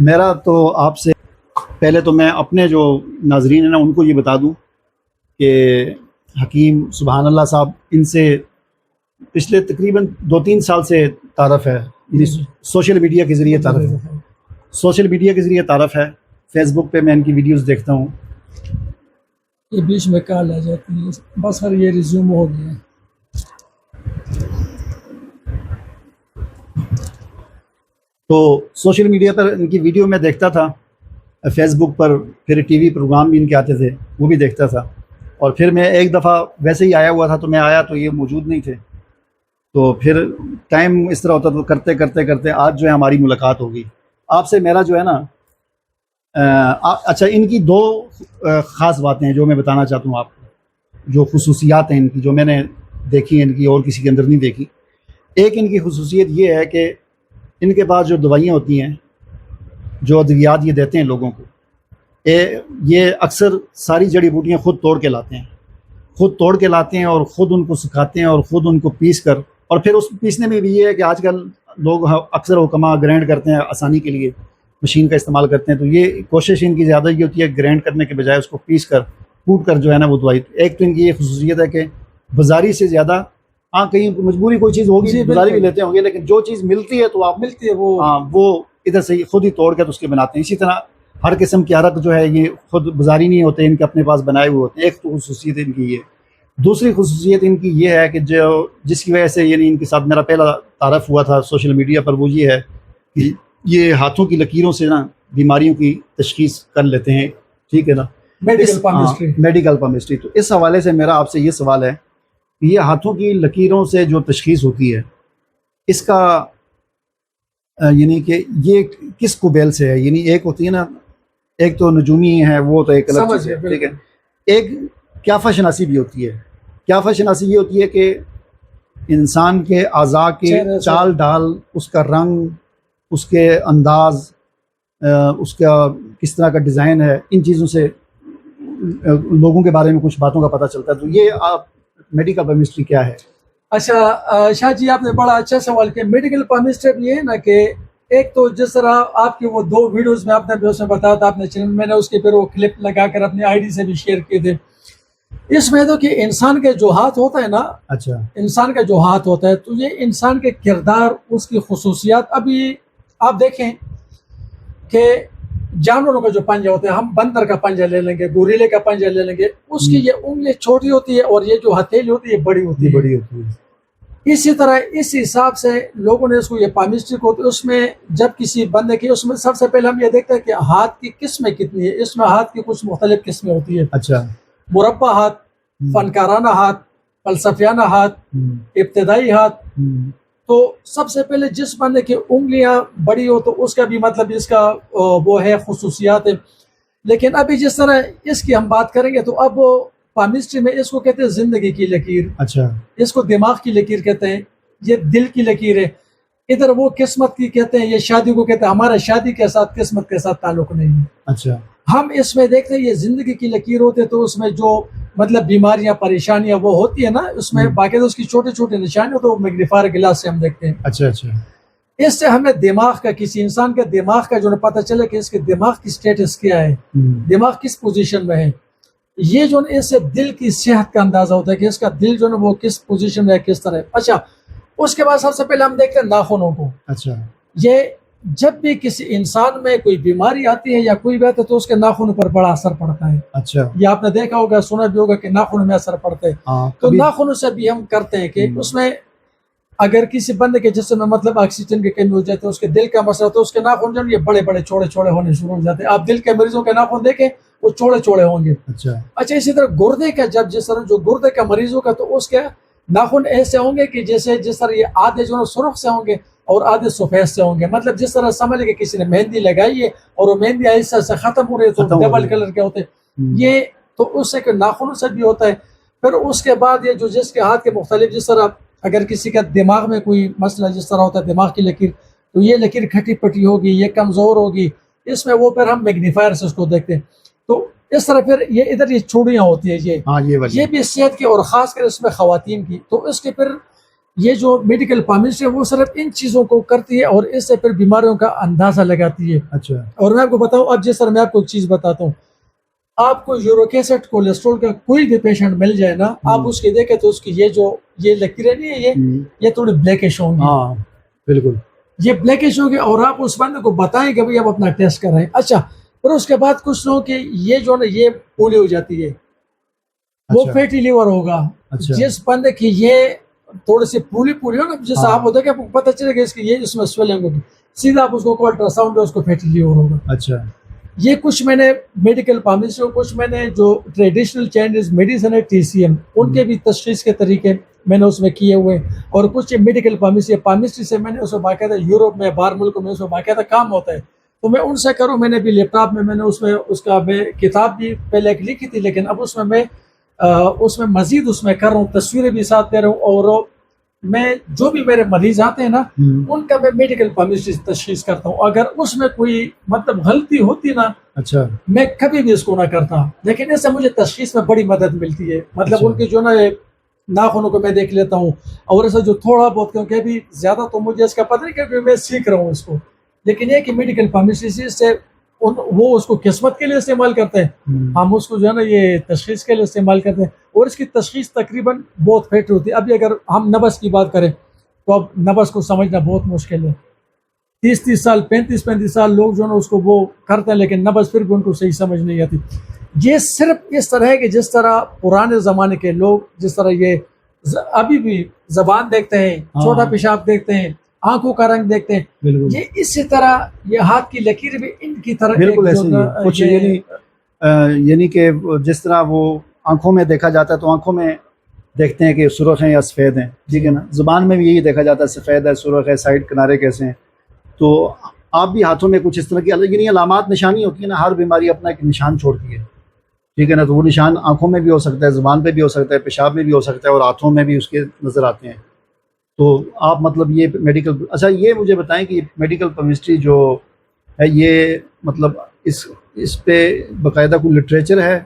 میرا تو آپ سے پہلے تو میں اپنے جو ناظرین ہیں نا ان کو یہ بتا دوں کہ حکیم سبحان اللہ صاحب ان سے پچھلے تقریباً 2-3 سال سے تعارف ہے، یعنی سوشل میڈیا کے ذریعے تعارف ہے، سوشل میڈیا کے ذریعے تعارف ہے۔ فیس بک پہ میں ان کی ویڈیوز دیکھتا ہوں۔ یہ بیچ میں کال آ جاتی ہے، بس سر یہ ریزیوم ہو گیا۔ تو سوشل میڈیا پر ان کی ویڈیو میں دیکھتا تھا، فیس بک پر، پھر ٹی وی پروگرام بھی ان کے آتے تھے وہ بھی دیکھتا تھا، اور پھر میں ایک دفعہ ویسے ہی آیا ہوا تھا تو میں آیا تو یہ موجود نہیں تھے، تو پھر ٹائم اس طرح ہوتا تو کرتے کرتے کرتے آج جو ہے ہماری ملاقات ہوگی آپ سے۔ میرا جو ہے نا اچھا، ان کی 2 خاص باتیں ہیں جو میں بتانا چاہتا ہوں آپ کو، جو خصوصیات ہیں ان کی جو میں نے دیکھی ہیں ان کی اور کسی کے اندر نہیں دیکھی۔ ایک ان کی خصوصیت یہ ہے کہ ان کے پاس جو دوائیاں ہوتی ہیں، جو ادویات یہ دیتے ہیں لوگوں کو، یہ اکثر ساری جڑی بوٹیاں خود توڑ کے لاتے ہیں، خود توڑ کے لاتے ہیں اور خود ان کو سکھاتے ہیں اور خود ان کو پیس کر، اور پھر اس پیسنے میں بھی یہ ہے کہ آج کل لوگ اکثر حکما گرینڈ کرتے ہیں آسانی کے لیے، مشین کا استعمال کرتے ہیں، تو یہ کوشش ان کی زیادہ یہ ہوتی ہے گرینڈ کرنے کے بجائے اس کو پیس کر کوٹ کر جو ہے نا وہ دوائی۔ ایک تو ان کی یہ خصوصیت ہے کہ بازاری سے زیادہ، ہاں کہیں مجبوری کوئی چیز ہوگی بازاری بھی لیتے ہوں گے، لیکن جو چیز ملتی ہے تو آپ ملتی ہے وہ وہ ادھر سے خود ہی توڑ کر اس کے بناتے ہیں۔ اسی طرح ہر قسم کے عرق جو ہے یہ خود بازاری نہیں ہوتے، ان کے اپنے پاس بنائے ہوئے ہوتے ہیں۔ ایک تو خصوصیت ان کی یہ۔ دوسری خصوصیت ان کی یہ ہے کہ جس کی وجہ سے یعنی ان کے ساتھ میرا پہلا تعارف ہوا تھا سوشل میڈیا پر، وہ یہ ہے کہ یہ ہاتھوں کی لکیروں سے نا بیماریوں کی تشخیص کر لیتے ہیں، ٹھیک ہے نا، میڈیکل پامسٹری۔ تو اس حوالے سے میرا آپ سے یہ سوال ہے کہ یہ ہاتھوں کی لکیروں سے جو تشخیص ہوتی ہے، اس کا یعنی کہ یہ کس قبیل سے ہے؟ یعنی ایک ہوتی ہے نا، ایک تو نجومی ہے، وہ تو ایک الگ چیز ہے، ٹھیک ہے۔ ایک کیافہ شناسی بھی ہوتی ہے۔ کیافہ شناسی یہ ہوتی ہے کہ انسان کے اعضاء کے چال ڈال، اس کا رنگ، اس کے انداز، اس کا کس طرح کا ڈیزائن ہے، ان چیزوں سے لوگوں کے بارے میں کچھ باتوں کا پتہ چلتا ہے۔ تو یہ آپ میڈیکل کیمسٹری کیا ہے؟ اچھا شاہ جی، آپ نے بڑا اچھا سوال کیا۔ میڈیکل کیمسٹری یہ ہے نا کہ ایک تو جس طرح آپ کی وہ 2 ویڈیوز میں آپ نے بھی اس میں بتایا تھا، آپ نے چینل میں نے اس کے پھر وہ کلپ لگا کر اپنی آئی ڈی سے بھی شیئر کیے تھے۔ اس میں تو کہ انسان کے جو ہاتھ ہوتا ہے نا، اچھا، انسان کا جو ہاتھ ہوتا ہے تو یہ انسان کے کردار، اس کی خصوصیات، ابھی آپ دیکھیں کہ جانوروں کا جو پنجہ ہوتا ہے، ہم بندر کا پنجہ لے لیں گے، گوریلے کا پنجہ لے لیں گے، اس کی یہ انگلی چھوٹی ہوتی ہے اور یہ جو ہتھیلی ہوتی ہے یہ بڑی ہوتی ہے۔ اسی طرح اس حساب سے لوگوں نے اس کو یہ پامسٹرک ہوتی ہے، اس میں جب کسی بندے کی، اس میں سب سے پہلے ہم یہ دیکھتے ہیں کہ ہاتھ کی قسمیں کتنی ہے۔ اس میں ہاتھ کی کچھ مختلف قسمیں ہوتی ہے۔ اچھا، مربع ہاتھ، فنکارانہ ہاتھ، فلسفیانہ ہاتھ، ابتدائی ہاتھ۔ تو سب سے پہلے جس بندے کی انگلیاں بڑی ہو تو اس کا بھی مطلب اس کا وہ ہے خصوصیات ہے۔ لیکن ابھی جس طرح اس کی ہم بات کریں گے تو اب پامسٹری میں اس کو کہتے ہیں زندگی کی لکیر۔ اچھا، اس کو دماغ کی لکیر کہتے ہیں، یہ دل کی لکیر ہے۔ ادھر وہ قسمت کی کہتے ہیں، یہ شادی کو کہتے ہیں۔ ہمارا شادی کے ساتھ، قسمت کے ساتھ تعلق نہیں ہے۔ اچھا، ہم اس میں دیکھتے ہیں یہ زندگی کی لکیر ہوتے تو اس میں جو مطلب بیماریاں، پریشانیاں وہ ہوتی ہے نا، اس میں باقاعدہ اس کی چھوٹی چھوٹی نشانیاں تو میگنیفائر گلاس سے ہم دیکھتے ہیں۔ اچھا، اچھا، اس سے ہمیں دماغ کا، کسی انسان کے دماغ کا جو پتہ چلے کہ اس کے دماغ کی سٹیٹس کیا ہے، دماغ کس پوزیشن میں ہے۔ یہ جو اس سے دل کی صحت کا اندازہ ہوتا ہے کہ اس کا دل جو ہے وہ کس پوزیشن میں ہے، کس طرح۔ اچھا، اس کے بعد سب سے پہلے ہم دیکھتے ہیں ناخنوں کو۔ اچھا، یہ جب بھی کسی انسان میں کوئی بیماری آتی ہے یا کوئی بات ہے تو اس کے ناخن پر بڑا اثر پڑتا ہے۔ اچھا، یہ آپ نے دیکھا ہوگا، سنا بھی ہوگا کہ ناخن میں اثر پڑتا ہے۔ تو ناخنوں سے بھی ہم کرتے ہیں کہ اس میں اگر کسی بندے کے جسم میں مطلب آکسیجن کی کمی ہو جاتی ہے، اس کے دل کا مسئلہ تو اس کے ناخن جو یہ بڑے بڑے چوڑے چوڑے ہونے شروع ہو جاتے ہیں۔ آپ دل کے مریضوں کے ناخن دیکھیں وہ چوڑے چوڑے ہوں گے۔ اچھا، اسی طرح گردے کا، جب جس طرح جو گردے کا مریضوں کا تو اس کے ناخن ایسے ہوں گے کہ جیسے جس طرح یہ آدھے جو سرخ سے ہوں گے اور آدھے سفید سے ہوں گے، مطلب جس طرح سمجھ کہ کسی نے مہندی لگائی ہے اور وہ مہندی ایسے سے ختم ہو رہی ہے تو ڈبل کلر کے ہوتے ہیں، یہ تو اس سے کہ ناخنوں سے بھی ہوتا ہے۔ پھر اس کے بعد یہ جو جس کے ہاتھ کے مختلف، جس طرح اگر کسی کا دماغ میں کوئی مسئلہ جس طرح ہوتا ہے دماغ کی لکیر، تو یہ لکیر کھٹی پٹی ہوگی، یہ کمزور ہوگی، اس میں وہ پھر ہم میگنیفائر سے اس کو دیکھتے ہیں۔ تو اس طرح پھر یہ ادھر یہ چوڑیاں ہوتی ہیں، یہ بھی صحت کی اور خاص کر اس میں خواتین کی، تو اس کے پھر یہ جو میڈیکل فارمیسی ہے وہ صرف ان چیزوں کو کرتی ہے اور اس سے پھر بیماریوں کا اندازہ لگاتی ہے. اچھا اور میں آپ کو بتاؤں اب جس طرح میں آپ کو ایک چیز بتاتا ہوں, آپ کو یورک ایسڈ کولیسٹرول کا کوئی بھی پیشنٹ مل جائے نا, آپ اس کی دیکھیں تو اس کی یہ لکیریں نہیں ہے, یہ تھوڑی بلیکش ہوں گی. ہاں بالکل, یہ بلیکش ہوگی, اور آپ اس بندے کو بتائیں کہ بھائی آپ اپنا ٹیسٹ کر رہے ہیں. اچھا, پھر اس کے بعد کچھ لوگوں کی یہ جو نا یہ پولی ہو جاتی ہے, وہ فیٹی لیور ہوگا. جس بندے کی یہ تھوڑی سی پولی ہو نا, جس آپ ہوتا ہے کہ آپ کو پتہ چلے گا اس کی یہ اس میں سویلنگ ہوگی, سیدھا آپ اس کو الٹرا ساؤنڈ ہے, اس کو فیٹی لیور ہوگا. اچھا, یہ کچھ میں نے میڈیکل فارمیسی, کچھ میں نے جو ٹریڈیشنل چائنیز میڈیسن ہے TCM, ان کے بھی تشخیص کے طریقے میں نے اس میں کیے ہوئے, اور کچھ میڈیکل فارمیسی سے میں نے اس میں باقاعدہ یوروپ میں باہر ملکوں میں اس میں باقاعدہ کام ہوتا ہے, تو میں ان سے کروں. میں نے بھی لیپ ٹاپ میں نے اس کا کتاب بھی پہلے ایک لکھی تھی, لیکن اب اس میں مزید اس میں کر رہا ہوں, تصویریں بھی ساتھ دے رہا ہوں, اور میں جو بھی میرے مریض آتے ہیں نا ان کا میں میڈیکل فارمیسی تشخیص کرتا ہوں. اگر اس میں کوئی مطلب غلطی ہوتی نا, اچھا, میں کبھی بھی اس کو نہ کرتا, لیکن اس سے مجھے تشخیص میں بڑی مدد ملتی ہے. مطلب ان کی جو نا ناخنوں کو میں دیکھ لیتا ہوں, اور ایسا جو تھوڑا بہت, کیونکہ ابھی زیادہ تو مجھے اس کا پتہ نہیں کیونکہ میں سیکھ رہا ہوں اس کو, لیکن یہ کہ میڈیکل فارمیسی سے وہ اس کو قسمت کے لیے استعمال کرتے ہیں, ہم اس کو جو ہے نا یہ تشخیص کے لیے استعمال کرتے ہیں, اور اس کی تشخیص تقریباً بہت فیٹ ہوتی ہے. ابھی اگر ہم نبض کی بات کریں تو اب نبض کو سمجھنا بہت مشکل ہے. 30 سال 35 سال لوگ جو ہے نا اس کو وہ کرتے ہیں, لیکن نبض پھر بھی ان کو صحیح سمجھ نہیں آتی. یہ صرف اس طرح ہے کہ جس طرح پرانے زمانے کے لوگ جس طرح یہ ابھی بھی زبان دیکھتے ہیں, چھوٹا پیشاب دیکھتے ہیں, آنکھوں کا رنگ دیکھتے ہیں, یہ اسی طرح یہ ہاتھ کی لکیر بھی ان کی طرح بالکل ایسے ہی کچھ, یعنی کہ جس طرح وہ آنکھوں میں دیکھا جاتا ہے تو آنکھوں میں دیکھتے ہیں کہ سرخ ہیں یا سفید ہیں, ٹھیک ہے نا, زبان میں بھی یہی دیکھا جاتا ہے, سفید ہے, سرخ ہے, سائڈ کنارے کیسے ہیں. تو آپ بھی ہاتھوں میں کچھ اس طرح کی یعنی علامات نشانی ہوتی ہے نا, ہر بیماری اپنا ایک نشان چھوڑتی ہے, ٹھیک ہے نا. تو وہ نشان آنکھوں میں بھی ہو سکتا ہے, زبان پہ بھی ہو سکتا ہے, پیشاب میں بھی ہو سکتا ہے, اور ہاتھوں میں بھی اس کے نظر آتے ہیں. تو آپ مطلب یہ میڈیکل, اچھا یہ مجھے بتائیں کہ میڈیکل کیمسٹری جو ہے یہ مطلب اس پہ باقاعدہ کوئی لٹریچر ہے,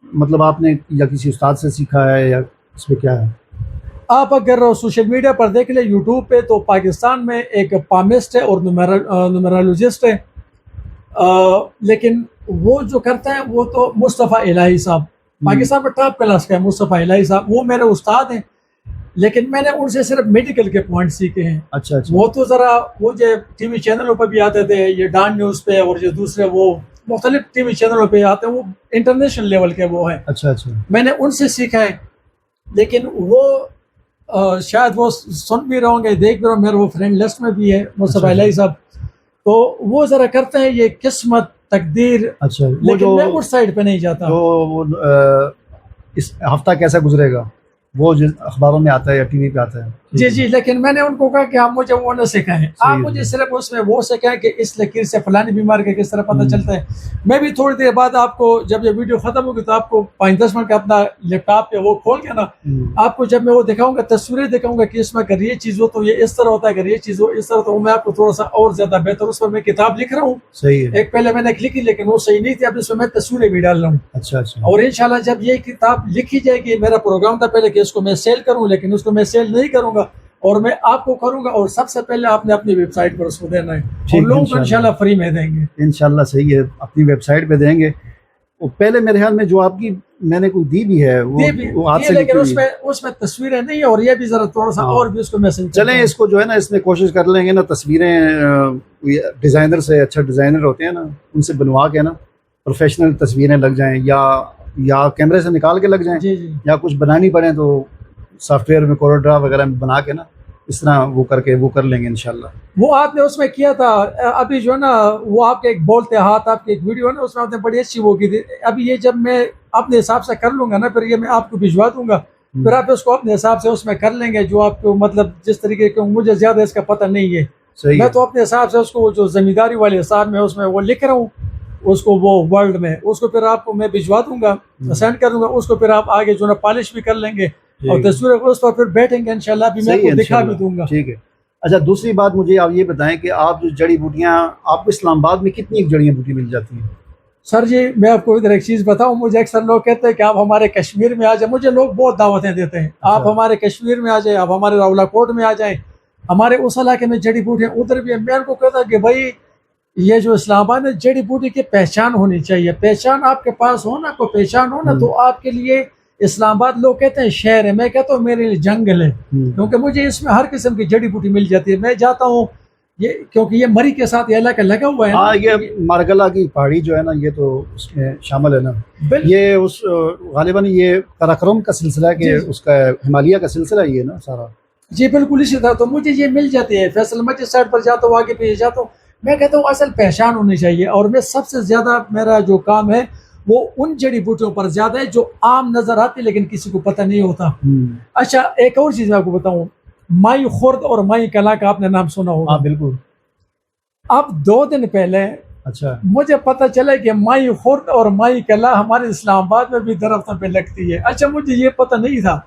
مطلب آپ نے یا کسی استاد سے سیکھا ہے, یا اس پہ کیا ہے؟ آپ اگر سوشل میڈیا پر دیکھ لیں یوٹیوب پہ, تو پاکستان میں ایک فارمسٹ ہے اور نومرولوجسٹ ہے, لیکن وہ جو کرتے ہیں وہ تو مصطفیٰ الہی صاحب, پاکستان میں ٹاپ کلاس کا ہے مصطفیٰ الہی صاحب, وہ میرے استاد ہیں, لیکن میں نے ان سے صرف میڈیکل کے پوائنٹ سیکھے ہیں. اچھا, وہ تو ذرا وہ جو ٹی وی چینلوں پہ بھی آتے تھے, یہ ڈان نیوز پہ, اور جو دوسرے وہ مختلف ٹی وی چینلوں پہ آتے ہیں, وہ انٹرنیشنل لیول کے وہ ہیں. اچھا, میں نے ان سے سیکھا ہے, لیکن وہ شاید وہ سن بھی رہے ہوں گے, دیکھ بھی رہے ہوں, میرے وہ فرینڈ لسٹ میں بھی ہے مصطفیٰ الہی صاحب. تو وہ ذرا کرتے ہیں یہ قسمت تقدیر, لیکن میں اس سائڈ پہ نہیں جاتا. تو اس ہفتہ کیسا گزرے گا وہ اخباروں میں آتا ہے یا ٹی وی پہ آتا ہے. جی, لیکن میں نے ان کو کہا کہ آپ مجھے وہ نہ سکھائیں, آپ مجھے صرف اس میں وہ سکھائیں کہ اس لکیر سے فلانی بیماری کا کس طرح پتہ چلتا ہے. میں بھی تھوڑی دیر بعد آپ کو جب یہ ویڈیو ختم ہوگی تو آپ کو 5-10 منٹ کا اپنا لیپ ٹاپ پہ وہ کھول کے نا, آپ کو جب میں وہ دکھاؤں گا, تصویریں دکھاؤں گا کہ اس میں اگر یہ چیز ہو تو یہ اس طرح ہوتا ہے, اگر یہ چیز ہو اس طرح, تو میں آپ کو تھوڑا سا اور زیادہ بہتر اس پر میں کتاب لکھ رہا ہوں. صحیح ہے, ایک پہلے میں نے لکھی لیکن وہ صحیح نہیں تھی, اب اس میں تصویریں بھی ڈال رہا ہوں. اچھا, اور انشاءاللہ جب یہ کتاب لکھی جائے گی, میرا پروگرام تھا پہلے کہ اس کو میں سیل کروں, لیکن اس کو میں سیل نہیں کروں گا, اور میں آپ کو کروں گا, اور سب سے پہلے آپ نے اپنی ویب سائٹ پر اس کو دینا ہے, اور لوگوں کو انشاءاللہ فری میں دیں گے. انشاءاللہ صحیح ہے, اپنی ویب سائٹ پہ دیں گے. پہلے میرے خیال میں جو آپ کی میں نے کوئی دی بھی ہے وہ ہاتھ سے, لیکن اس میں تصویریں نہیں ہیں, اور یہ بھی ذرا تھوڑا سا اور بھی اس کو میسج چلیں, اس کو جو ہے نا اس میں کوشش کر لیں گے نا, تصویریں ڈیزائنر سے, اچھا ڈیزائنر ہوتے ہیں نا, ان سے بنوا کے نا پروفیشنل تصویریں لگ جائیں, یا کیمرے سے نکال کے لگ جائیں, یا کچھ بنانی پڑیں تو سافٹ ویئر میں کورل ڈرا وغیرہ میں بنا کے نا, اس طرح وہ کر کے وہ کر لیں گے انشاءاللہ. وہ آپ نے اس میں کیا تھا ابھی جو ہے نا, وہ آپ کے ایک بولتے ہاتھ آپ کی ایک ویڈیو ہے نا, اس میں آپ نے بڑی اچھی وہ کی تھی. ابھی یہ جب میں اپنے حساب سے کر لوں گا نا, پھر یہ میں آپ کو بھجوا دوں گا, پھر آپ اس کو اپنے حساب سے اس میں کر لیں گے, جو آپ کو مطلب جس طریقے کے, مجھے زیادہ اس کا پتہ نہیں ہے. میں تو اپنے حساب سے اس کو جو زمینداری والے حساب میں اس میں وہ لکھ رہا ہوں, اس کو وہ ورلڈ میں, اس کو پھر آپ کو میں بھجوا دوں گا, سینڈ کر دوں گا, اس کو پھر آپ آگے جو نا پالش بھی کر لیں گے, اور تصویر اس پر پھر بیٹھیں گے انشاءاللہ, بھی میں آپ کو دکھا بھی دوں گا. ٹھیک ہے. اچھا, دوسری بات مجھے آپ یہ بتائیں کہ آپ جو جڑی بوٹیاں, آپ کو اسلام آباد میں کتنی جڑیاں بوٹی مل جاتی ہیں؟ سر جی میں آپ کو ادھر ایک چیز بتاؤں, مجھے اکثر لوگ کہتے ہیں کہ آپ ہمارے کشمیر میں آ جائیں. مجھے لوگ بہت دعوتیں دیتے ہیں, آپ ہمارے کشمیر میں آ جائیں, آپ ہمارے راولا کوٹ میں آ جائیں, ہمارے اس علاقے میں جڑی بوٹیاں ادھر بھی ہیں. میں ان کو کہتا کہ بھائی یہ جو اسلام آباد میں جڑی بوٹی کی پہچان ہونی چاہیے, پہچان آپ کے پاس ہو نا, کوئی پہچان ہو نا, تو آپ کے لیے اسلام آباد لوگ کہتے ہیں شہر ہے, میں کہتا ہوں میرے لیے جنگل ہے, کیونکہ مجھے اس میں ہر قسم کی جڑی بوٹی مل جاتی ہے. میں جاتا ہوں یہ کیونکہ یہ مری کے ساتھ یہ علاقہ لگا ہوا ہے. ہاں یہ مارگلا کی پہاڑی جو ہے نا یہ تو اس میں شامل ہے نا, یہ اس غالباً یہ قراقرم کا سلسلہ ہے کہ اس کا ہمالیہ کا سلسلہ ہی ہے نا سارا. جی بالکل اسی طرح, تو مجھے یہ مل جاتی ہے. فیصل مسجد سائڈ پر جاتا ہوں, آگے پیچھے جاتا ہوں, میں کہتا ہوں اصل پہچان ہونی چاہیے. اور میں سب سے زیادہ میرا جو کام ہے وہ ان جڑی بوٹیوں پر زیادہ ہے جو عام نظر آتی لیکن کسی کو پتہ نہیں ہوتا. اچھا ایک اور چیز میں آپ کو بتاؤں, مائی خرد اور مائی کلا کا آپ نے نام سنا ہوگا. ہاں بالکل. اب 2 دن پہلے اچھا مجھے پتہ چلا کہ مائی خرد اور مائی کلا ہمارے اسلام آباد میں بھی درختوں پہ لگتی ہے. اچھا مجھے یہ پتہ نہیں تھا.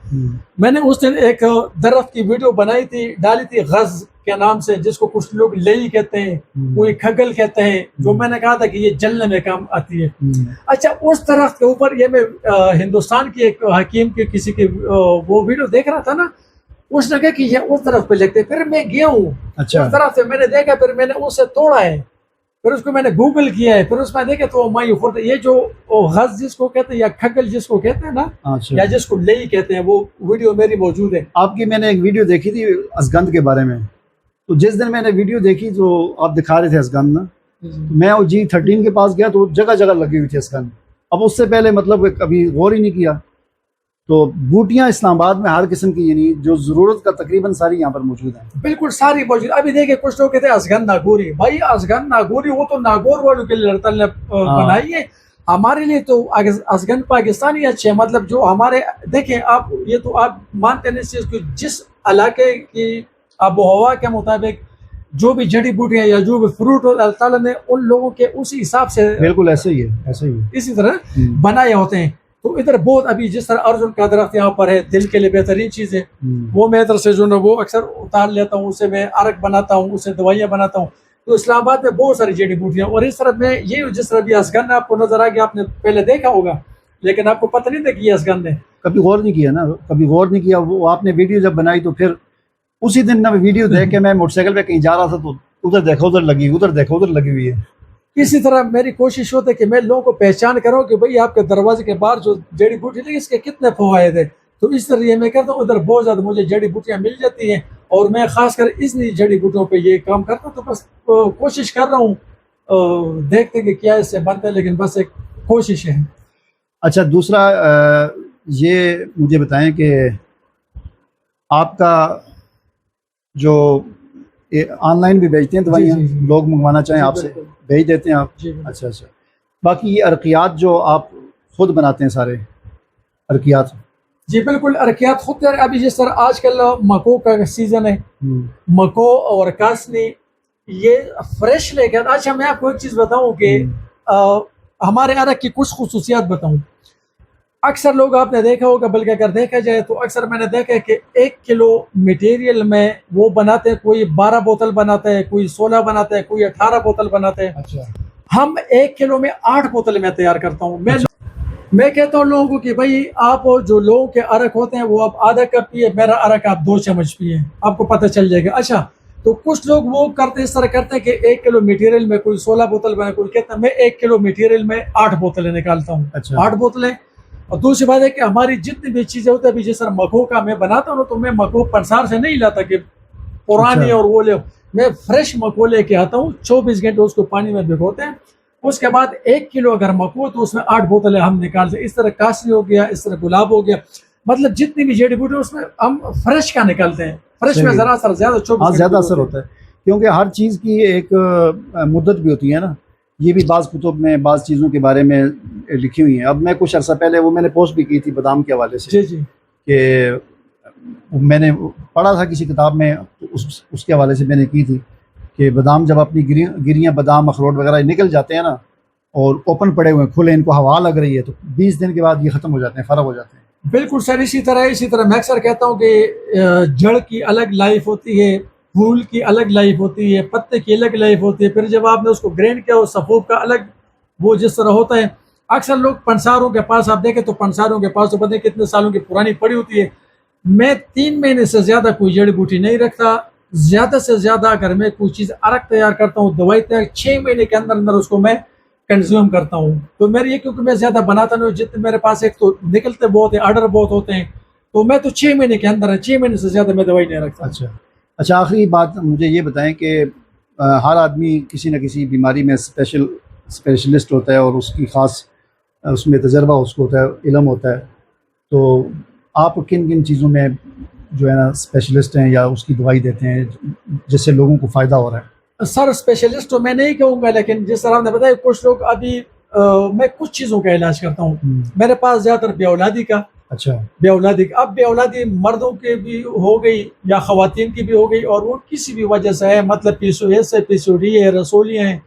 میں نے اس دن ایک درخت کی ویڈیو بنائی تھی, ڈالی تھی غز کے نام سے, جس کو کچھ لوگ لئی کہتے ہیں, کوئی کھگل کہتے ہیں, جو میں نے کہا تھا کہ یہ جلنے میں کام آتی ہے. اچھا اس درخت کے اوپر یہ میں ہندوستان کی ایک حکیم کے کسی کی وہ ویڈیو دیکھ رہا تھا نا, اس نے کہا کہ یہ اس درخت پہ لگتے. پھر میں گیا ہوں اس درخت سے, میں نے دیکھا, پھر میں نے اسے توڑا ہے, پھر اس کو میں نے گوگل کیا ہے, پھر اس میں دیکھا تو مائی خرد, یہ جو غز جس کو کہتے ہیں یا کھگل جس کو کہتے ہیں نا, یا جس کو لئی کہتے ہیں, وہ ویڈیو میری موجود ہے. آپ کی میں نے ایک ویڈیو دیکھی تھی ازگند کے بارے میں, تو جس دن میں نے ویڈیو دیکھی تو آپ دکھا رہے تھے ازگند نا, میں وہ G13 کے پاس گیا تو جگہ جگہ لگی ہوئی تھی ازگند. اب اس سے پہلے مطلب کبھی غور ہی نہیں کیا. تو بوٹیاں اسلام آباد میں ہر قسم کی یعنی جو ضرورت کا تقریباً ساری یہاں پر موجود ہیں. بالکل ساری موجود. ابھی دیکھیں کچھ لوگ کہتے ہیں ازگند ناگوری, بھائی ازگند ناگوری وہ تو ناگور والوں کے لیے اللہ تعالیٰ نے بنائی ہے, ہمارے لیے تو ازگند پاکستانی اچھے. مطلب جو ہمارے دیکھیں آپ, یہ تو آپ مانتے نہیں اس چیز کو, جس علاقے کی آب و ہوا کے مطابق جو بھی جڑی بوٹیاں یا جو بھی فروٹ اللہ تعالیٰ نے ان لوگوں کے اسی حساب سے بالکل ایسے ہی ہے, ایسے ہی اسی طرح بنائے ہوتے ہیں. تو ادھر بہت ابھی جس طرح ارجن کا درخت یہاں پر ہے, دل کے لیے بہترین چیز ہے, وہ میں ادھر سے جو نا وہ اکثر اتار لیتا ہوں, اسے میں عرق بناتا ہوں, اسے دوائیاں بناتا ہوں. تو اسلام آباد میں بہت ساری جڑی بوٹیاں, اور اس طرح میں یہ جس طرح بھی ازگند آپ کو نظر آ گیا, آپ نے پہلے دیکھا ہوگا لیکن آپ کو پتہ نہیں تھا کہ یہ ازگند ہے. کبھی غور نہیں کیا نا, کبھی غور نہیں کیا. وہ آپ نے ویڈیو جب بنائی تو پھر اسی دن نہ ویڈیو دیکھ کے میں موٹر سائیکل پہ کہیں جا رہا تھا تو ادھر دیکھا ادھر لگی, ادھر دیکھا ادھر لگی ہوئی ہے. اسی طرح میری کوشش ہوتی ہے کہ میں لوگوں کو پہچان کروں کہ بھئی آپ کے دروازے کے باہر جو جڑی بوٹی لگی اس کے کتنے فوائد ہیں. تو اس طرح یہ میں کرتا ہوں, ادھر بہت زیادہ مجھے جڑی بوٹیاں مل جاتی ہیں, اور میں خاص کر اس لیے جڑی بوٹیوں پہ یہ کام کرتا ہوں. تو بس کوشش کر رہا ہوں, دیکھتے کہ کیا اس سے بنتا ہے, لیکن بس ایک کوشش ہے. اچھا دوسرا یہ مجھے بتائیں کہ آپ کا جو آن لائن بھی بیچتے ہیں دوائیاں, لوگ منگوانا چاہیں آپ سے بھیج دیتے ہیں آپ. اچھا اچھا. باقی یہ ارقیات جو آپ خود بناتے ہیں سارے ارقیات. جی بالکل ارقیات خود. ابھی جس طرح آج کل مکو کا سیزن ہے, مکو اور کاسنی یہ فریش لے کر. اچھا میں آپ کو ایک چیز بتاؤں کہ ہمارے عرق کی کچھ خصوصیات بتاؤں. اکثر لوگ آپ نے دیکھا ہوگا, بلکہ اگر دیکھا جائے تو اکثر میں نے دیکھا ہے کہ 1 کلو میٹیریل میں وہ بناتے ہیں, کوئی 12 بوتل بناتا ہے, کوئی 16 بناتا ہے, کوئی 18 بوتل بناتے ہیں. اچھا. ہم 1 کلو میں 8 بوتل میں تیار کرتا ہوں. میں کہتا ہوں لوگوں کو کہ بھائی آپ جو لوگوں کے عرق ہوتے ہیں وہ آپ آدھا کپ پیے, میرا عرق آپ 2 چمچ پیے, آپ کو پتہ چل جائے گا. اچھا تو کچھ لوگ وہ کرتے اس طرح کرتے ہیں کہ 1 کلو میٹیریل میں کوئی 16 بوتل بنا, کوئی کہتا ہے میں 1 کلو میٹیریل میں 8 بوتلیں نکالتا ہوں. 8 بوتلیں. اور دوسری بات ہے کہ ہماری جتنی بھی چیزیں ہوتی ہیں, ابھی جس طرح مکو کا میں بناتا ہوں تو میں مکو پنسار سے نہیں لاتا کہ پرانی اور وہ لے, میں فریش مکو لے کے آتا ہوں. 24 گھنٹے اس کو پانی میں بھگوتے ہیں. اس کے بعد 1 کلو اگر مکو تو اس میں 8 بوتلیں ہم نکالتے ہیں. اس طرح کاسنی ہو گیا, اس طرح گلاب ہو گیا, مطلب جتنی بھی جڑی بوٹی اس میں ہم فریش کا نکالتے ہیں. فریش میں ذرا سر زیادہ 24 زیادہ اثر ہوتا ہے, کیونکہ ہر چیز کی ایک مدت بھی ہوتی ہے نا. یہ بھی بعض کتب میں بعض چیزوں کے بارے میں لکھی ہوئی ہیں. اب میں کچھ عرصہ پہلے وہ میں نے پوسٹ بھی کی تھی بادام کے حوالے سے. جی کہ میں نے پڑھا تھا کسی کتاب میں, اس کے حوالے سے میں نے کی تھی کہ بادام جب اپنی گریاں بادام اخروٹ وغیرہ نکل جاتے ہیں نا, اور اوپن پڑے ہوئے کھلے, ان کو ہوا لگ رہی ہے, تو 20 دن کے بعد یہ ختم ہو جاتے ہیں, فرق ہو جاتے ہیں. بالکل سر. اسی طرح میں اکثر کہتا ہوں کہ جڑ کی الگ لائف ہوتی ہے, پھول کی الگ لائف ہوتی ہے, پتے کی الگ لائف ہوتی ہے. پھر جب آپ نے اس کو گرینڈ کیا, اس سفوف کا الگ وہ جس طرح ہوتا ہے اکثر لوگ پنساروں کے پاس آپ دیکھیں تو پنساروں کے پاس تو پتہ نہیں کتنے سالوں کی پرانی پڑی ہوتی ہے. میں 3 مہینے سے زیادہ کوئی جڑی بوٹی نہیں رکھتا. زیادہ سے زیادہ اگر میں کوئی چیز عرق تیار کرتا ہوں, دوائی تیار, 6 مہینے کے اندر اندر اس کو میں کنزیوم کرتا ہوں. تو میری یہ کیونکہ میں زیادہ بناتا نہیں ہوں, جتنے میرے پاس ایک تو نکلتے بہت ہیں, آرڈر بہت ہوتے ہیں, تو میں تو 6 مہینے کے اندر 6 مہینے سے زیادہ میں دوائی نہیں رکھتا. اچھا آخری بات مجھے یہ بتائیں کہ ہر آدمی کسی نہ کسی بیماری میں اسپیشلسٹ ہوتا ہے اور اس کی خاص اس میں تجربہ اس کو ہوتا ہے, علم ہوتا ہے. تو آپ کن کن چیزوں میں جو ہے نا اسپیشلسٹ ہیں یا اس کی دوائی دیتے ہیں جس سے لوگوں کو فائدہ ہو رہا ہے؟ سر اسپیشلسٹ تو میں نہیں کہوں گا, لیکن جس طرح آپ نے بتایا کچھ لوگ ابھی میں کچھ چیزوں کا علاج کرتا ہوں. میرے پاس زیادہ تر بے اولادی کا. اچھا. بے اولادی, اب بے اولادی مردوں کے بھی ہو گئی یا خواتین کی بھی ہو گئی, اور وہ کسی بھی وجہ سے ہے, مطلب PCOS ہے, PCOD ہے, رسولیاں ہیں,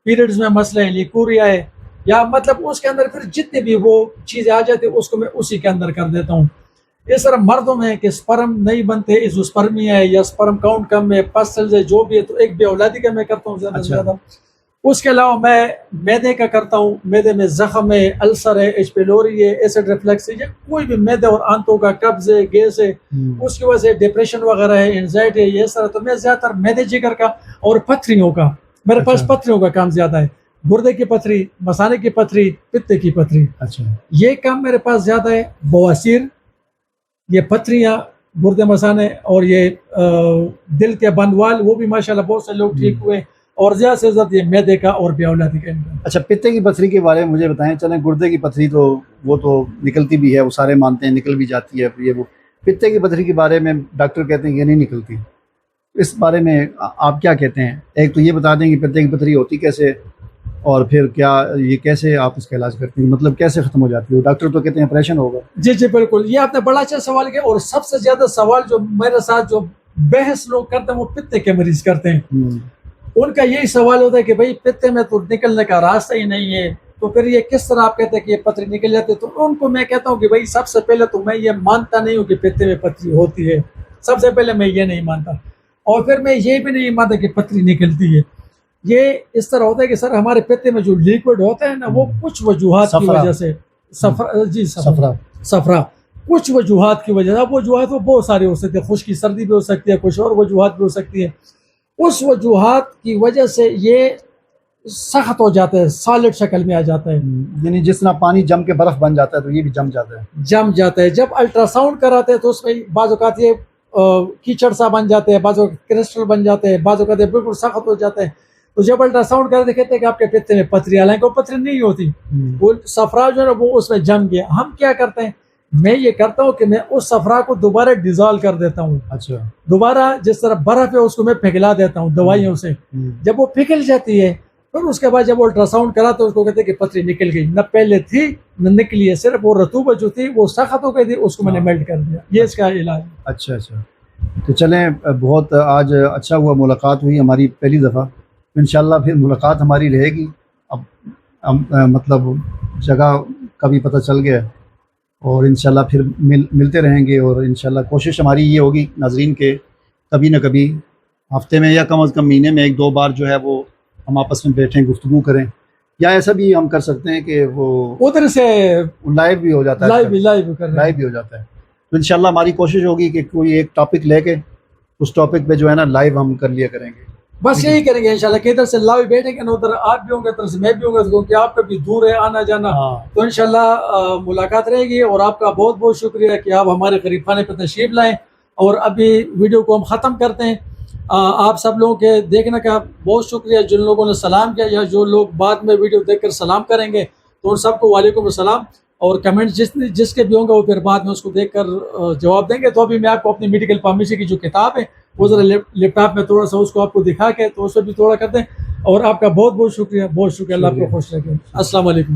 پیریڈز میں مسئلہ ہے, لیکوریا ہے, یا مطلب اس کے اندر پھر جتنے بھی وہ چیزیں آ جاتی اس کو میں اسی کے اندر کر دیتا ہوں. اس طرح مردوں میں کہ سپرم نہیں بنتے, ایزوسپرمیا ہے یا سپرم کاؤنٹ کم ہے, پسٹلز ہے, جو بھی ہے, تو ایک بے اولادی کا میں کرتا ہوں زیادہ سے زیادہ. اس کے علاوہ میں میدے کا کرتا ہوں. میدے میں زخم ہے, السر ہے, ایچ پیلوری ہے, ایسڈ ریفلیکس ہے, کوئی بھی میدے اور آنتوں کا قبض ہے, گیس ہے, اس کی وجہ سے ڈپریشن وغیرہ ہے, اینزائٹی ہے, یہ سارا. تو میں زیادہ تر میدے جگر کا اور پتھریوں کا, میرے پاس پتھریوں کا کام زیادہ ہے. گردے کی پتھری, مثانے کی پتھری, پتے کی پتھری, یہ کام میرے پاس زیادہ ہے. بواسیر, یہ پتھریاں, گردے مثانے, اور یہ دل کے بندوال, وہ بھی ماشاءاللہ بہت سے لوگ ٹھیک ہوئے. اور زیادہ سے زیادہ یہ میدے کا اور بے اولادی کا. اچھا, پتے کی پتھری کے بارے میں مجھے بتائیں. چلیں, گردے کی پتھری تو وہ تو نکلتی بھی ہے, وہ سارے مانتے ہیں, نکل بھی جاتی ہے. یہ وہ پتے کی پتھری کے بارے میں ڈاکٹر کہتے ہیں یہ نہیں نکلتی. اس بارے میں آپ کیا کہتے ہیں؟ ایک تو یہ بتا دیں کہ پتے کی پتھری ہوتی کیسے, اور پھر کیا یہ کیسے آپ اس کا علاج کرتے ہیں, مطلب کیسے ختم ہو جاتی ہے؟ ڈاکٹر تو کہتے ہیں آپریشن ہوگا. جی بالکل, یہ آپ نے بڑا اچھا سوال کیا. اور سب سے زیادہ سوال جو میرے ساتھ جو بحث لوگ کرتے ہیں وہ پتے کے مریض کرتے ہیں. ان کا یہی سوال ہوتا ہے کہ بھائی پتے میں تو نکلنے کا راستہ ہی نہیں ہے, تو پھر یہ کس طرح آپ کہتے ہیں کہ یہ پتھری نکل جاتی ہے؟ تو ان کو میں کہتا ہوں کہ بھائی سب سے پہلے تو میں یہ مانتا نہیں ہوں کہ پتے میں پتھری ہوتی ہے. سب سے پہلے میں یہ نہیں مانتا, اور پھر میں یہ بھی نہیں مانتا کہ پتھری نکلتی ہے. یہ اس طرح ہوتا ہے کہ سر ہمارے پتے میں جو لیکوڈ ہوتا ہے نا, وہ کچھ وجوہات کی وجہ سے صفرا کچھ وجوہات کی وجہ سے, اب وجوہات وہ بہت سارے ہو سکتے ہیں, خشکی سردی بھی ہو سکتی ہے, کچھ اور وجوہات بھی ہو سکتی ہے. اس وجوہات کی وجہ سے یہ سخت ہو جاتا ہے, سالڈ شکل میں آ جاتا ہے. یعنی جس طرح پانی جم کے برف بن جاتا ہے تو یہ بھی جم جاتا ہے. جب الٹرا ساؤنڈ کراتے ہیں تو اس میں بعض اوقات یہ کیچڑ سا بن جاتے ہیں, بعض اوقات کرسٹل بن جاتے ہیں, بعض اوقات بالکل سخت ہو جاتے ہیں. تو جب الٹرا ساؤنڈ کرتے کہتے ہیں کہ آپ کے پتے میں پتھری, حالانکہ وہ پتھری نہیں ہوتی, وہ صفرا جو ہے نا وہ اس میں جم گیا. ہم کیا کرتے ہیں, میں یہ کرتا ہوں کہ میں اس صفرا کو دوبارہ ڈیزالو کر دیتا ہوں. اچھا. دوبارہ جس طرح برف ہے اس کو میں پگھلا دیتا ہوں دوائیوں سے. جب وہ پگھل جاتی ہے پھر اس کے بعد جب وہ الٹرا ساؤنڈ کراتے اس کو کہتے ہیں کہ پتھری نکل گئی, نہ پہلے تھی نہ نکلی ہے, صرف وہ رطوبت جو تھی وہ سخت ہو گئی تھی, اس کو میں نے میلٹ کر دیا. یہ اس کا علاج. اچھا. تو چلیں, بہت آج اچھا ہوا, ملاقات ہوئی ہماری پہلی دفعہ. انشاءاللہ پھر ملاقات ہماری رہے گی. اب مطلب جگہ کا بھی پتہ چل گیا, اور انشاءاللہ پھر ملتے رہیں گے. اور انشاءاللہ کوشش ہماری یہ ہوگی ناظرین کے کبھی نہ کبھی ہفتے میں یا کم از کم مہینے میں 1-2 بار جو ہے وہ ہم آپس میں بیٹھیں, گفتگو کریں. یا ایسا بھی ہم کر سکتے ہیں کہ وہ ادھر سے لائیو بھی ہو جاتا ہے. لائیو بھی ہو جاتا ہے. تو انشاءاللہ ہماری کوشش ہوگی کہ کوئی ایک ٹاپک لے کے اس ٹاپک پہ جو ہے نا لائیو ہم کر لیا کریں گے. بس یہی کریں گے انشاءاللہ کہ ادھر سے لائیو بیٹھیں گے نا, ادھر آپ بھی ہوں گے, ادھر سے میں بھی ہوں گا, کیونکہ آپ کا بھی دور ہے آنا جانا. تو انشاءاللہ ملاقات رہے گی. اور آپ کا بہت بہت شکریہ کہ آپ ہمارے قریب خانے پہ تشریف لائیں. اور ابھی ویڈیو کو ہم ختم کرتے ہیں. آپ سب لوگوں کے دیکھنے کا بہت شکریہ. جن لوگوں نے سلام کیا یا جو لوگ بعد میں ویڈیو دیکھ کر سلام کریں گے تو ان سب کو وعلیکم السلام. اور کمنٹ جس کے بھی ہوں گے وہ پھر بعد میں اس کو دیکھ کر جواب دیں گے. تو ابھی میں آپ کو اپنی میڈیکل فارمیسی کی جو کتاب ہے وہ ذرا لیپ ٹاپ میں تھوڑا سا اس کو آپ کو دکھا کے تو اس سے بھی تھوڑا کرتے ہیں. اور آپ کا بہت بہت شکریہ. اللہ آپ کو خوش رکھے. السلام علیکم.